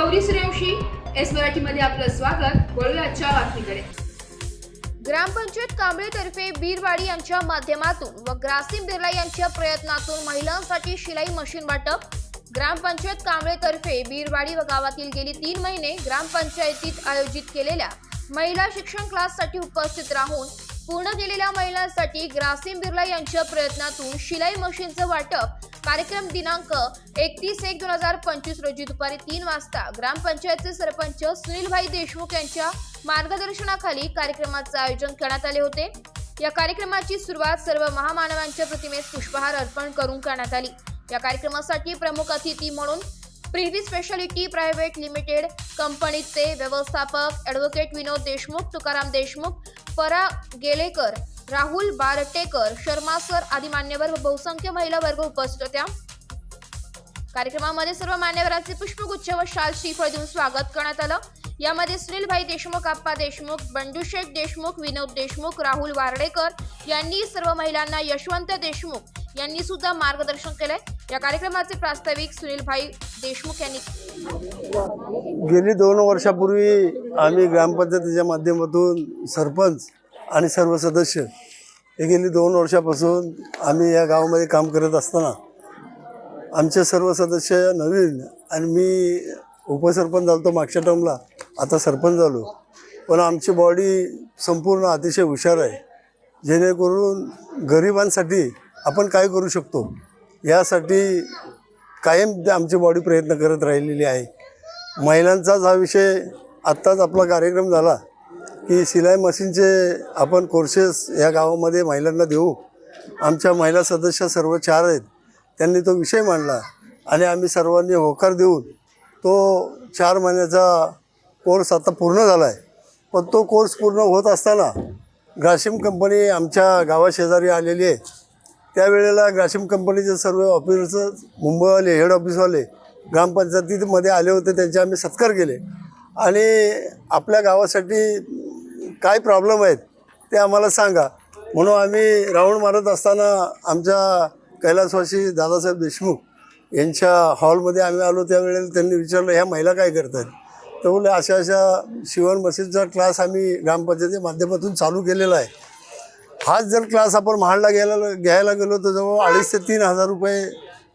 Gauri Suryavanshi S मराठीमध्ये आपलं स्वागत। वळूया आजच्या बातमीकडे। ग्रामपंचायत कांबळेतर्फे बीरवाडी यांच्या माध्यमातून व ग्रासिम बिर्ला यांच्या प्रयत्नातून महिलांसाठी शिलाई मशीन वाटप। ग्रामपंचायत कांबळेतर्फे बीरवाडी व गावातील गेली 3 महिने ग्रामपंचायतीत आयोजित केलेल्या महिला शिक्षण क्लाससाठी उपस्थित राहून पूर्ण केलेल्या महिलांसाठी ग्रासिम बिर्ला यांच्या प्रयत्नातून शिलाई मशीनचं वाटप। कार्यक्रम दिनांक 31/1/2025 रोजी दुपारी 3 वाजता ग्रामपंचायतचे सरपंच सुनीलभाई देशमुख यांच्या मार्गदर्शनाखाली कार्यक्रमाचे आयोजन करण्यात आले होते। या कार्यक्रमाची सुरुवात सर्व महामानवांच्या प्रतिमेस पुष्पहार अर्पण करून करण्यात आली। या कार्यक्रमासाठी प्रमुख अतिथी म्हणून प्रिव्ही स्पेशालिटी प्रायव्हेट लिमिटेड कंपनीचे व्यवस्थापक ॲडव्होकेट विनोद देशमुख, तुकाराम देशमुख, परा गेलेकर, राहुल बारटेकर, शर्मा सर आदी मान्यवर व बहुसंख्य महिला वर्ग उपस्थित होत्या। कार्यक्रमामध्ये सर्व मान्यवरांचे पुष्पगुच्छ व शाल श्रीफळ देऊन स्वागत करण्यात आलं। यामध्ये सुनीलभाई देशमुख, आप्पा देशमुख, बंडूशेठ देशमुख, विनोद देशमुख, राहुल वारडेकर यांनी सर्व महिलांना यशवंत देशमुख यांनी सुद्धा मार्गदर्शन केले। या कार्यक्रमाचे प्रास्ताविक सुनीलभाई देशमुख यांनी गेली 2 वर्षापूर्वी आम्ही ग्रामपंचायतीच्या माध्यमातून सरपंच आणि सर्व सदस्य हे गेली 2 वर्षापासून आम्ही या गावामध्ये काम करत असताना आमचे सर्व सदस्य नवीन आणि मी उपसरपंच झालो मागच्या टर्मला, आता सरपंच झालो, पण आमची बॉडी संपूर्ण अतिशय हुशार आहे, जेणेकरून गरिबांसाठी आपण काय करू शकतो यासाठी कायम आमची बॉडी प्रयत्न करत राहिलेली आहे। महिलांचाच हा विषय आत्ताच आपला कार्यक्रम झाला की शिलाई मशीनचे आपण कोर्सेस या गावामध्ये महिलांना देऊ। आमच्या महिला सदस्य सर्व 4 आहेत, त्यांनी तो विषय मांडला आणि आम्ही सर्वांनी होकार देऊन तो 4 महिन्याचा कोर्स आता पूर्ण झाला आहे। पण तो कोर्स पूर्ण होत असताना ग्रासिम कंपनी आमच्या गावाशेजारी आलेली आहे। त्यावेळेला ग्रासिम कंपनीचे सर्व ऑफिसर्स मुंबईवाले हेड ऑफिसवाले ग्रामपंचायतीमध्ये आले होते, त्यांचे आम्ही सत्कार केले आणि आपल्या गावासाठी काय प्रॉब्लेम आहेत ते आम्हाला सांगा म्हणून आम्ही राऊंड मारत असताना आमच्या कैलासवासी दादासाहेब देशमुख यांच्या हॉलमध्ये आम्ही आलो। त्यावेळेला त्यांनी विचारलं ह्या महिला काय करत आहेत, तर बोलले अशा शिवण मशीनचा क्लास आम्ही ग्रामपंचायतीच्या माध्यमातून चालू केलेला आहे। हाच जर क्लास आपण महाडला घ्यायला गेलो तर जवळ 2,500 ते 3,000 रुपये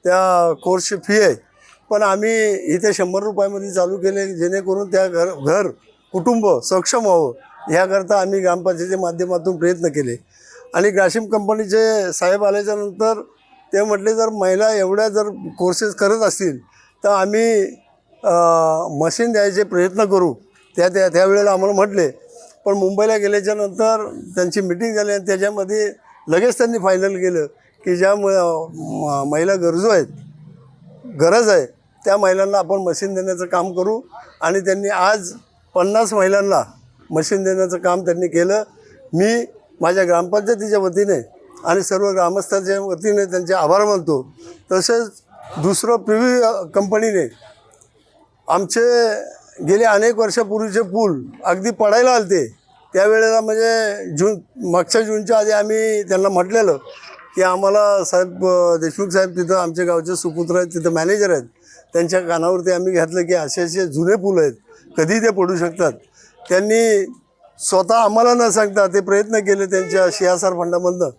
त्या कोर्सची फी आहे, पण आम्ही इथे 100 रुपयामध्ये चालू केले, जेणेकरून त्या घर कुटुंब सक्षम व्हावं याकरता आम्ही ग्रामपंचायतीच्या माध्यमातून प्रयत्न केले। आणि ग्रासिम कंपनीचे साहेब आल्याच्यानंतर ते म्हटले जर महिला एवढ्या जर कोर्सेस करत असतील तर आम्ही मशीन द्यायचे प्रयत्न करू। त्यावेळेला आम्हाला म्हटले, पण मुंबईला गेल्याच्यानंतर त्यांची मीटिंग झाली आणि त्याच्यामध्ये लगेच त्यांनी फायनल केलं की ज्या महिला गरज आहे त्या महिलांना आपण मशीन देण्याचं काम करू। आणि त्यांनी आज 50 महिलांना मशीन देण्याचं काम त्यांनी केलं। मी माझ्या ग्रामपंचायतीच्या वतीने आणि सर्व ग्रामस्थांच्या वतीने त्यांचे आभार मानतो। तसेच दुसरं प्रिव्ही कंपनीने आमचे गेले अनेक वर्षापूर्वीचे पूल अगदी पडायला आलते, त्यावेळेला म्हणजे मागच्या जूनच्या आधी आम्ही त्यांना म्हटलेलं की आम्हाला साहेब देशमुख साहेब तिथं आमच्या गावचे सुपुत्र आहेत, तिथं मॅनेजर आहेत, त्यांच्या कानावरती आम्ही घातलं की असे जुने पूल आहेत, कधी ते पडू शकतात। त्यांनी स्वतः आम्हाला न सांगता ते प्रयत्न केले त्यांच्या CSR फंडामधनं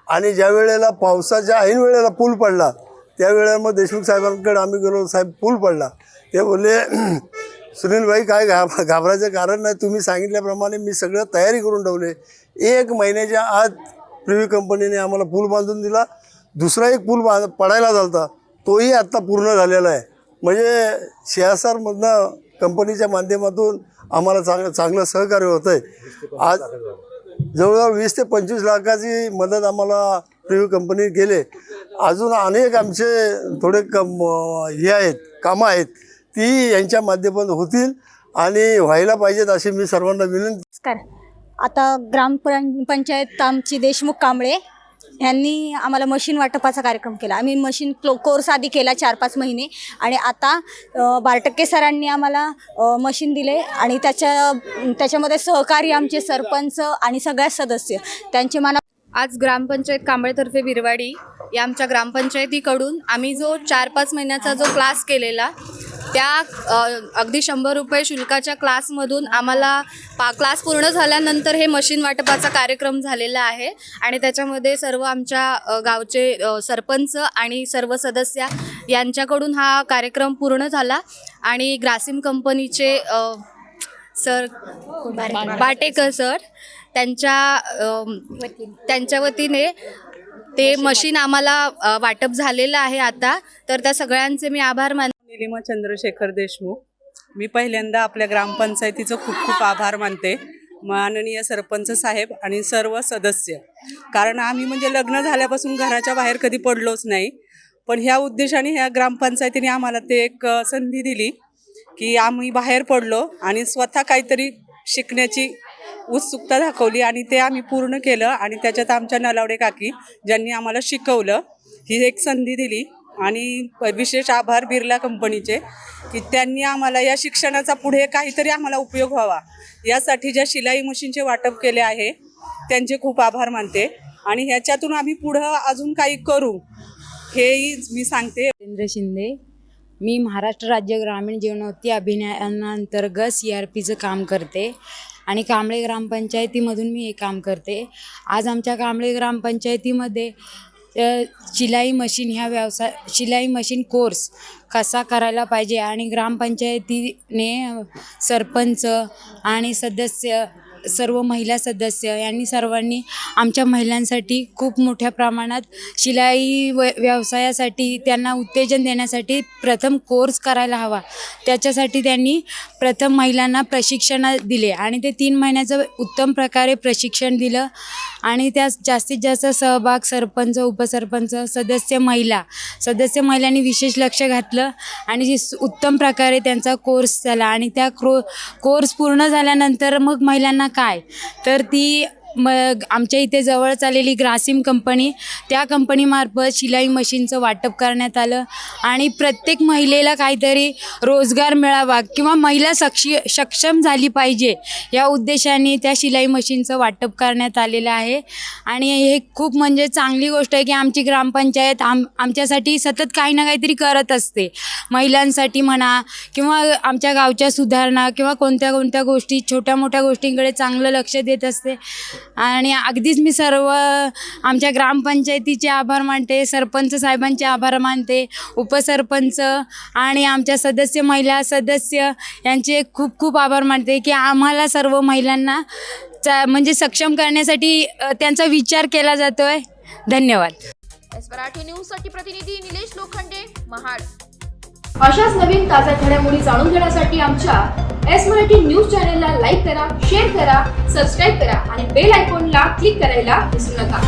आणि ज्या वेळेला पावसाच्या ऐन वेळेला पूल पडला त्यावेळेला मग देशमुख साहेबांकडे आम्ही गेलो, साहेब पूल पडला, ते बोलले सुनीलभाई काय घाबरायचं कारण नाही, तुम्ही सांगितल्याप्रमाणे मी सगळं तयारी करून ठेवले। 1 महिन्याच्या आत प्रिव्ही कंपनीने आम्हाला पूल बांधून दिला। दुसरा एक पूल पडायला झाला तोही आत्ता पूर्ण झालेला आहे। म्हणजे CSRमधनं कंपनीच्या माध्यमातून आम्हाला चांगलं सहकार्य होतं आहे। आज जवळजवळ 20 ते 25 लाखाची मदत आम्हाला प्रिव्ही कंपनी केले। अजून अनेक आमचे थोडे हे आहेत कामं आहेत ती यांच्या माध्यमातून होतील आणि व्हायला पाहिजेत अशी मी सर्वांना विनंती। नमस्कार। आता ग्रामपंचायत आमची देशमुख कांबळे यांनी आम्हाला मशीन वाटपाचा कार्यक्रम केला। आम्ही मशीन कोर्स आधी केला 4-5 महिने आणि आता बारटक्के सरांनी आम्हाला मशीन दिले आणि त्याच्यामध्ये सहकारी आमचे सरपंच आणि सगळे सदस्य त्यांचे आज ग्रामपंचायत कांबळेतर्फे बिरवाडी या आमच्या ग्रामपंचायतीकडून आम्ही जो 4-5 महिन्याचा जो क्लास केलेला त्या अगदी 100 रुपये शुल्काच्या क्लासमधून आम्हाला क्लास पूर्ण झाल्यानंतर हे मशीन वाटपाचा कार्यक्रम झालेला आहे आणि त्याच्यामध्ये सर्व आमच्या गावचे सरपंच आणि सर्व सदस्य यांच्याकडून हा कार्यक्रम पूर्ण झाला आणि ग्रासिम कंपनीचे सर बाटेकर सर त्यांच्या वतीने ते मशीन आम्हाला वाटप झालेलं आहे आता. तर त्या सगळ्यांचे मी आभार मानते. निलिमा चंद्रशेखर देशमुख. मी पहिल्यांदा आपल्या ग्रामपंचायतीचं खूप खूप आभार मानते, माननीय सरपंच साहेब आणि सर्व सदस्य. कारण आम्ही म्हणजे लग्न झाल्यापासून घराच्या बाहेर कधी पडलोच नाही, पण ह्या उद्देशाने ह्या ग्रामपंचायतीने आम्हाला ते एक संधी दिली की आम्ही बाहेर पडलो आणि स्वतः काहीतरी शिकण्याची उत्सुकता दाखवली आणि ते आम्ही पूर्ण केलं. आणि त्याच्यात आमच्या नलावडे काकी ज्यांनी आम्हाला शिकवलं, ही एक संधी दिली. आणि विशेष आभार बिर्ला कंपनीचे की त्यांनी आम्हाला या शिक्षणाचा पुढे काहीतरी आम्हाला उपयोग व्हावा यासाठी ज्या शिलाई मशीनचे वाटप केले आहे त्यांचे खूप आभार मानते. आणि ह्याच्यातून आम्ही पुढं अजून काही करू हेही मी सांगते. जितेंद्र शिंदे. मी महाराष्ट्र राज्य ग्रामीण जीवनोन्नती अभियानाअंतर्गत CRPचं काम करते आणि कांबळे ग्रामपंचायतीमधून मी हे काम करते. आज आमच्या कांबळे ग्रामपंचायतीमध्ये शिलाई मशीन कोर्स कसा करायला पाहिजे आणि ग्रामपंचायतीने सरपंच आणि सदस्य सर्व महिला सदस्य यांनी सर्वांनी आमच्या महिलांसाठी खूप मोठ्या प्रमाणात शिलाई व्यवसायासाठी त्यांना उत्तेजन देण्यासाठी प्रथम कोर्स करायला हवा. त्याच्यासाठी त्यांनी प्रथम महिलांना प्रशिक्षण दिले आणि ते 3 महिन्याचं उत्तम प्रकारे प्रशिक्षण दिलं आणि त्यात जास्तीत जास्त सहभाग सरपंच, उपसरपंच, सदस्य महिलांनी विशेष लक्ष घातलं आणि उत्तम प्रकारे त्यांचा कोर्स झाला. आणि त्या कोर्स पूर्ण झाल्यानंतर मग महिलांना काय तर ती मग आमच्या इथे जवळच आलेली ग्रासिम कंपनी, त्या कंपनीमार्फत शिलाई मशीनचं वाटप करण्यात आलं आणि प्रत्येक महिलेला काहीतरी रोजगार मिळावा किंवा महिला सक्षम झाली पाहिजे या उद्देशाने त्या शिलाई मशीनचं वाटप करण्यात आलेलं आहे. आणि हे खूप म्हणजे चांगली गोष्ट आहे की आमची ग्रामपंचायत आमच्यासाठी सतत काही ना काहीतरी करत असते, महिलांसाठी म्हणा किंवा आमच्या गावच्या सुधारणा किंवा कोणत्या गोष्टी छोट्या मोठ्या गोष्टींकडे चांगलं लक्ष देत असते. आणि अगदीच मी सर्व आमच्या ग्रामपंचायतीचे आभार मानते, सरपंच साहेबांचे आभार मानते, उपसरपंच आणि आमच्या महिला सदस्य यांचे खूप खूप आभार मानते की आम्हाला सर्व महिलांना म्हणजे सक्षम करण्यासाठी त्यांचा विचार केला जातो आहे. धन्यवाद. मराठी न्यूजसाठी प्रतिनिधी निलेश लोखंडे, महाड. अशाच नवीन ताज्या घडामोडी जाणून घेण्यासाठी आमच्या मराठी न्यूज चॅनलला लाईक करा, शेअर करा, सबस्क्राईब करा आणि बेल आयकॉनला क्लिक करायला विसरू नका.